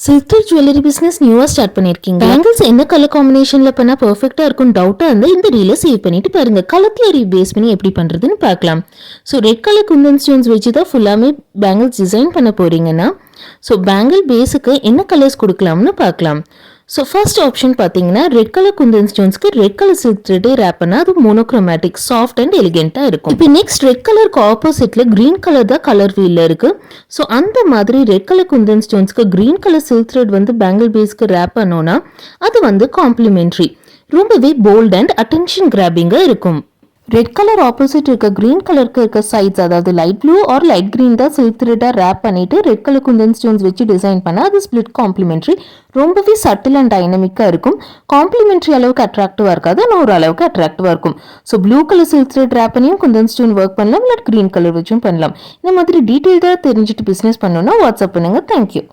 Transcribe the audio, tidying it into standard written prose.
Silver jewellery business நியூவா start பண்ணிருக்கீங்க. Bangles என்ன கலர் காம்பினேஷன்ல பண்ணா பெர்ஃபெக்ட்டா இருக்கும் டவுட்டா இருந்தா இந்த ரீல சேவ் பண்ணிட்டு பாருங்க. கலர் தியரி பேஸ் பண்ணி எப்படி பண்றதுன்னு பார்க்கலாம். So red colour kundan stones வச்சு தான் ஃபுல்லாமே பேங்கிள்ஸ் டிசைன் பண்ண போறீங்கன்னா ஸோ பேங்கிள் பேஸுக்கு என்ன கலர்ஸ் கொடுக்கலாம்னு பார்க்கலாம். ஸோ ஃபர்ஸ்ட் ஆப்ஷன் பார்த்தீங்கன்னா ரெட் கலர் குந்தன் ஸ்டோன்ஸ்க்கு red colour silk thread wrap பண்ணா அது மோனோக்ரோமேட்டிக் சாஃப்ட் அண்ட் எலிகென்ட்டாக இருக்கும். இப்போ நெக்ஸ்ட் ரெட் கலருக்கு ஆப்போசிட்ல கிரீன் கலர் தான் கலர் வீல்ல இருக்கு. ஸோ அந்த மாதிரி ரெட் கலர் குந்தன் ஸ்டோன்ஸ்க்கு கிரீன் கலர் சில்க் த்ரெட் வந்து பேங்கிள் பேஸ்க்கு ரேப் பண்ணோம்னா அது வந்து காம்ப்ளிமெண்ட்ரி, ரொம்பவே போல்ட் அண்ட் அட்டென்ஷன் கிராபிங்கா இருக்கும். ரெட் கலர் ஆப்போசிட் இருக்க கிரீன் கலருக்கு இருக்க சைட்ஸ், அதாவது light blue or light green தான் சில்க் த்ரெட்டா ரேப் பண்ணிட்டு ரெட் கலர் குந்தன் ஸ்டோன்ஸ் வச்சு டிசைன் பண்ணா அது ஸ்பிளிட் காம்ப்ளிமெண்ட்ரி, ரொம்பவே சட்டில் அண்ட் டைனமிக்கா இருக்கும். காம்ப்ளிமெண்ட்ரி அளவுக்கு அட்ராக்டிவா இருக்காது, ஆனால் ஒரு அளவுக்கு அட்ராக்டிவா இருக்கும். So blue colour silk thread wrap பண்ணியும் குந்தன் ஸ்டோன் ஒர்க் பண்ணலாம், இல்லை கிரீன் கலர் வச்சும் பண்ணலாம். இந்த மாதிரி டீட்டெயில்டாக தெரிஞ்சுட்டு பிசினஸ் பண்ணணும்னா வாட்ஸ்அப் பண்ணுங்க. தேங்க்யூ.